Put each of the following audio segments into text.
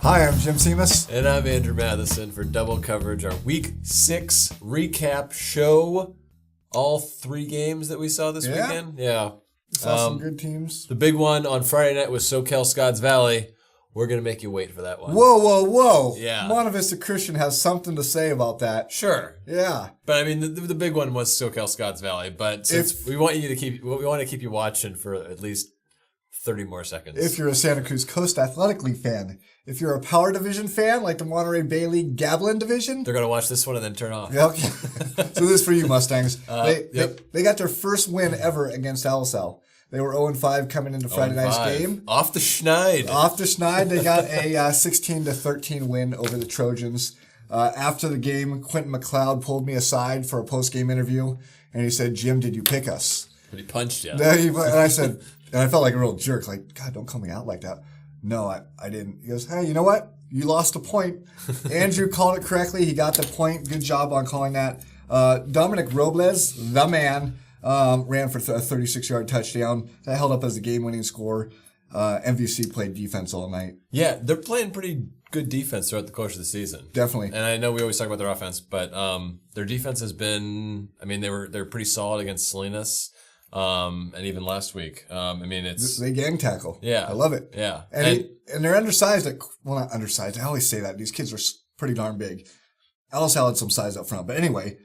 Hi, I'm Jim Seimas. And I'm Andrew Matheson for double coverage, our Week 6 recap show. All 3 games that we saw this weekend. Yeah. Saw some good teams. The big one on Friday night was SoCal Scotts Valley. We're going to make you wait for that one. Whoa. Yeah. Monte Vista Christian has something to say about that. Sure. Yeah. But I mean, the big one was SoCal Scotts Valley. But since we want to keep you watching for at least 30 more seconds. If you're a Santa Cruz Coast Athletic League fan, if you're a Power Division fan, like the Monterey Bay League Gablin Division, they're going to watch this one and then turn off. Okay. So this is for you, Mustangs. Yep. They got their first win ever against LSL. They were 0-5 coming into Friday night's game. Off the schneid. They got a 16-13 win over the Trojans. After the game, Quentin McLeod pulled me aside for a post-game interview, and he said, "Jim, did you pick us?" But he punched you. And I said, and I felt like a real jerk, like, God, don't call me out like that. No, I didn't. He goes, "Hey, you know what? You lost a point." Andrew called it correctly. He got the point. Good job on calling that. Dominic Robles, the man, ran for a 36-yard touchdown. That held up as the game-winning score. MVC played defense all night. Yeah, they're playing pretty good defense throughout the course of the season. Definitely. And I know we always talk about their offense, but their defense has been, I mean, they're pretty solid against Salinas. And even last week. They gang tackle. Yeah. I love it. Yeah. And they're undersized. Well, not undersized. I always say that. These kids are pretty darn big. LSL had some size up front. But anyway,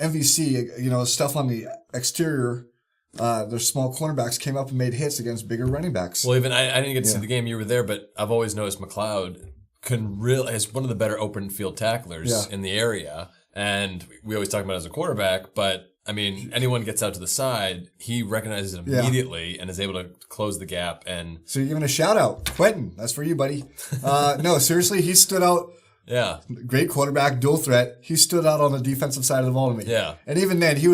MVC, stuff on the exterior, their small cornerbacks came up and made hits against bigger running backs. Well, even I didn't get to see the game. You were there, but I've always noticed McLeod is one of the better open field tacklers in the area. And we always talk about it as a quarterback, but I mean, anyone gets out to the side, he recognizes it immediately and is able to close the gap. And so you're giving a shout out, Quentin. That's for you, buddy. No, seriously, he stood out. Yeah, great quarterback, dual threat. He stood out on the defensive side of the ball to me. Yeah, and even then, there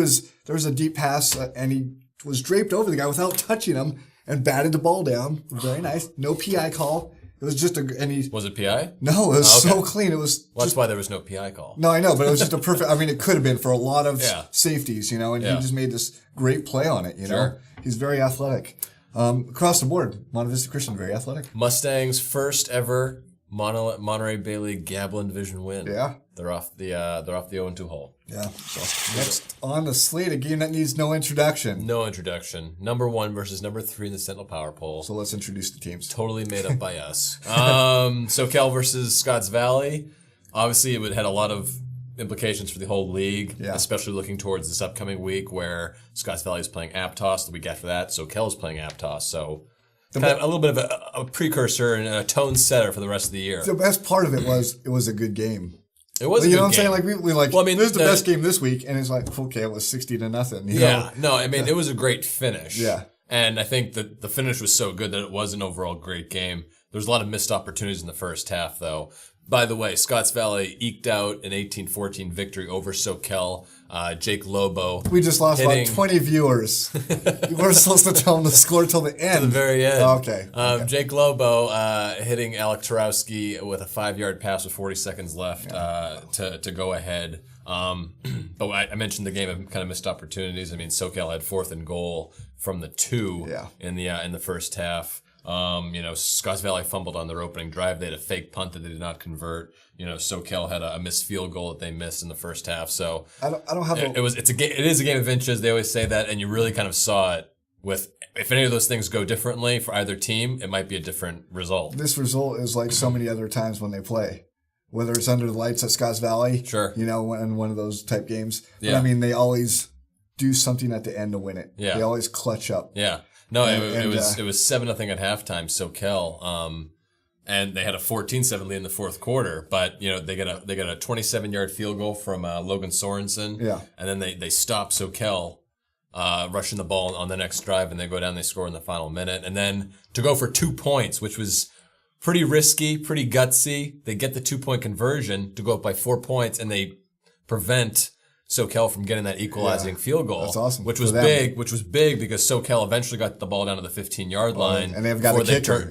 was a deep pass, and he was draped over the guy without touching him and batted the ball down. Very nice. No PI call. It was just Was it PI? No, it was so clean. It was. Well, that's why there was no PI call. No, I know, but it was just a perfect. I mean, it could have been for a lot of safeties, and he just made this great play on it. Know, he's very athletic. Across the board, Monte Vista Christian very athletic. Mustangs' first ever Monterey Bay League Gablin Division win. Yeah, they're off the 0-2 hole. Yeah. So next on the slate, a game that needs no introduction. No introduction. Number 1 versus number 3 in the Sentinel Power Poll. So let's introduce the teams. Totally made up by us. SoCal versus Scotts Valley. Obviously, it had a lot of implications for the whole league, especially looking towards this upcoming week where Scotts Valley is playing Aptos. The week after that, SoCal is playing Aptos. So kind of a little bit of a precursor and a tone setter for the rest of the year. The best part of it was a good game. It was a good game. You know what I'm saying? Like we like. Well, I mean, this is the best game this week, and it's like, okay, it was 60-0. You know? No, I mean, it was a great finish. Yeah, and I think that the finish was so good that it was an overall great game. There's a lot of missed opportunities in the first half, though. By the way, Scotts Valley eked out an 18-14 victory over SoCal. Jake Lobo. We just lost about 20 viewers. You weren't supposed to tell them the score till the end. To the very end. Okay. Jake Lobo hitting Alec Tarowski with a 5-yard pass with 40 seconds left to go ahead. But I mentioned the game of kind of missed opportunities. I mean, SoCal had 4th and goal from the 2 in the first half. Scotts Valley fumbled on their opening drive. They had a fake punt that they did not convert. SoCal had a missed field goal that they missed in the first half. So I don't have it is a game of inches. They always say that, and you really kind of saw it with if any of those things go differently for either team, it might be a different result. This result is like so many other times when they play. Whether it's under the lights at Scotts Valley, in one of those type games. But I mean, they always do something at the end to win it. Yeah. They always clutch up. Yeah. No, it was 7-0 at halftime, SoCal. And they had a 14-7 lead in the fourth quarter, but they got a 27-yard field goal from Logan Sorensen. Yeah. And then they stop SoCal rushing the ball on the next drive, and they go down, they score in the final minute. And then to go for 2 points, which was pretty risky, pretty gutsy. They get the 2-point conversion to go up by 4 points, and they prevent SoCal from getting that equalizing field goal. That's awesome. Which was big because SoCal eventually got the ball down to the 15-yard line. And they've got a kicker.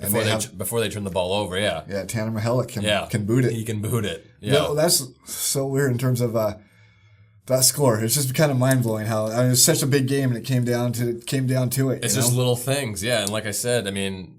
Before they turn the ball over, Yeah, Tanner Mihelic can boot it. He can boot it. Yeah. No, that's so weird in terms of that score. It's just kind of mind-blowing how it was such a big game and it came down to it. It's just little things, yeah. And like I said, I mean,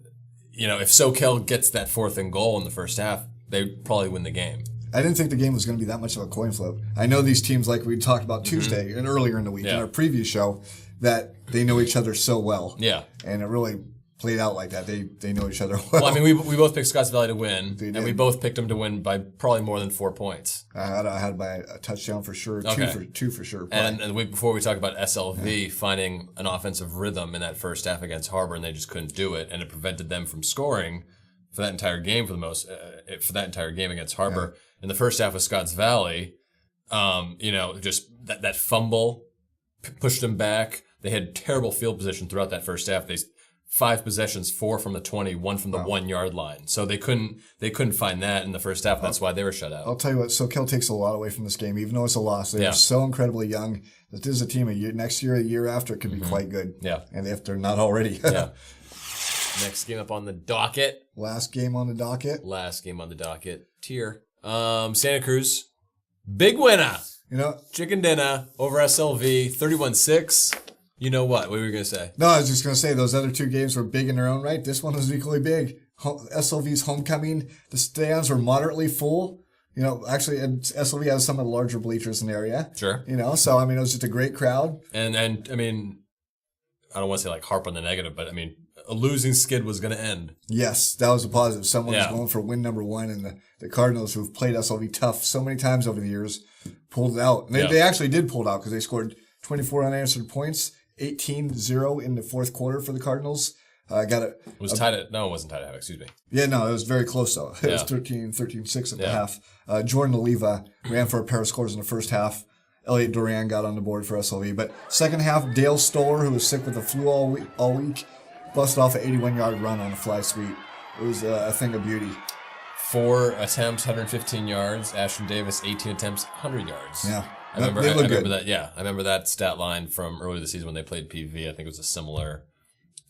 if SoCal gets that 4th and goal in the first half, they probably win the game. I didn't think the game was going to be that much of a coin flip. I know these teams, like we talked about Tuesday and earlier in the week in our preview show, that they know each other so well. Yeah. And it really played out like that. They know each other well. Well, I mean, we both picked Scotts Valley to win, and we both picked them to win by probably more than 4 points. I had by a touchdown for sure, two for sure. And the week before we talked about SLV finding an offensive rhythm in that first half against Harbor, and they just couldn't do it, and it prevented them from scoring for that entire game for that entire game against Harbor. Yeah. In the first half of Scotts Valley, just that fumble pushed them back. They had terrible field position throughout that first half. 5 possessions, 4 from the 20, 1 from the 1 yard line. So they couldn't find that in the first half. That's why they were shut out. I'll tell you what, SoCal takes a lot away from this game, even though it's a loss. They're so incredibly young. This is a team next year, a year after, it could be quite good. Yeah. And if they're not already. Yeah. Next game up on the docket. Last game on the docket. Tier. Santa Cruz. Big winner. Chicken dinner over SLV, 31-6. You know what? What were you going to say? No, I was just going to say those other 2 games were big in their own right. This one was equally big. SLV's homecoming, the stands were moderately full. Actually, SLV has some of the larger bleachers in the area. Sure. So, I mean, it was just a great crowd. And I mean, I don't want to say harp on the negative, but I mean, a losing skid was going to end. Yes, that was a positive. Someone was going for win number 1, and the Cardinals, who've played SLV tough so many times over the years, pulled it out. And they actually did pull it out because they scored 24 unanswered points, 18-0 in the fourth quarter for the Cardinals. It was tied at, no, it wasn't tied at half, excuse me. Yeah, no, it was very close though. It was 13-6 at the half. Jordan Oliva ran for a pair of scores in the first half. Elliot Duran got on the board for SLV. But second half, Dale Stoller, who was sick with the flu all week, busted off an 81-yard run on a fly sweep. It was a thing of beauty. 4 attempts, 115 yards. Ashton Davis, 18 attempts, 100 yards. Yeah. I remember that. Yeah, I remember that stat line from earlier this season when they played PV. I think it was a similar,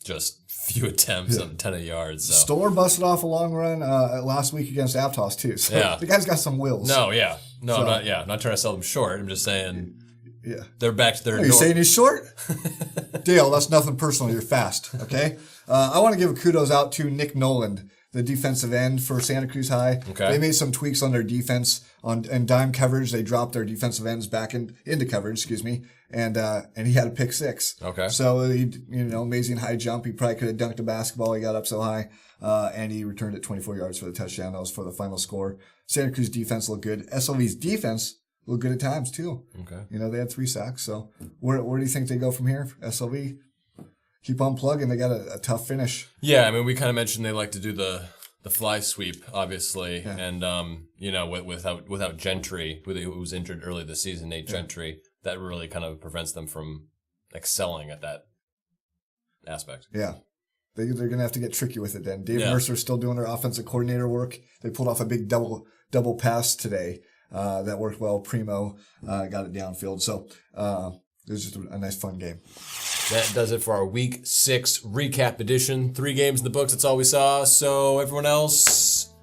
just few attempts and a ton of yards. So. Stoller busted off a long run last week against Aptos too. So the guy's got some wills. No, I'm not trying to sell them short. I'm just saying. Yeah. They're back to their. Are you saying he's short? Dale, that's nothing personal. You're fast. Okay. I want to give a kudos out to Nick Noland, the defensive end for Santa Cruz High. Okay. They made some tweaks on their defense and dime coverage. They dropped their defensive ends back into coverage, and he had a pick 6. Okay. So amazing high jump. He probably could have dunked a basketball. He got up so high, and he returned it 24 yards for the touchdown. That was for the final score. Santa Cruz defense looked good. SLV's defense looked good at times too. Okay. They had 3 sacks. So where do you think they go from here? SLV keep on plugging. They got a tough finish. Yeah, I mean, we kind of mentioned they like to do the fly sweep, obviously, and without Gentry, who was injured early this season, Nate Gentry, that really kind of prevents them from excelling at that aspect. Yeah. They're going to have to get tricky with it then. Dave Mercer's still doing their offensive coordinator work. They pulled off a big double pass today. That worked well. Primo got it downfield. So it was just a nice, fun game. That does it for our Week 6 recap edition. 3 games in the books. That's all we saw. So everyone else...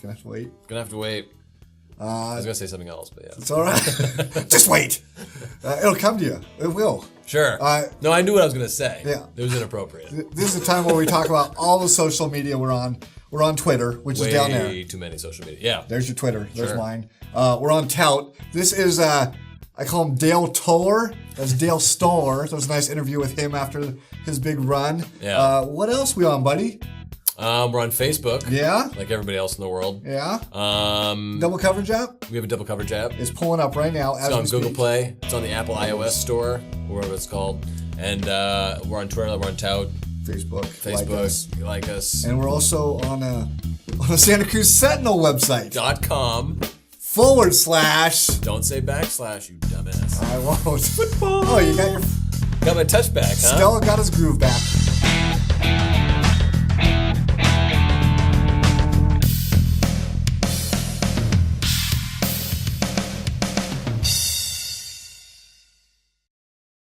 Gonna have to wait. I was going to say something else, but yeah. It's all right. Just wait. It'll come to you. It will. Sure. No, I knew what I was going to say. Yeah. It was inappropriate. This is the time where we talk about all the social media we're on. We're on Twitter, which is down there. Way too many social media. Yeah. There's your Twitter. There's mine. We're on Tout. This is, I call him Dale Toller. That's Dale Stoller. There was a nice interview with him after his big run. Yeah. What else we on, buddy? We're on Facebook. Yeah. Like everybody else in the world. Yeah. Double Coverage app? We have a Double Coverage app. It's pulling up right now. It's on Google Play. It's on the Apple iOS store, whatever it's called. And we're on Twitter. We're on Tout. Facebook. Like us. And we're also on a Santa Cruz Sentinel website. .com. / Don't say backslash, you dumbass. I won't. Football. Oh, you got my touchback, huh? Stella got his groove back.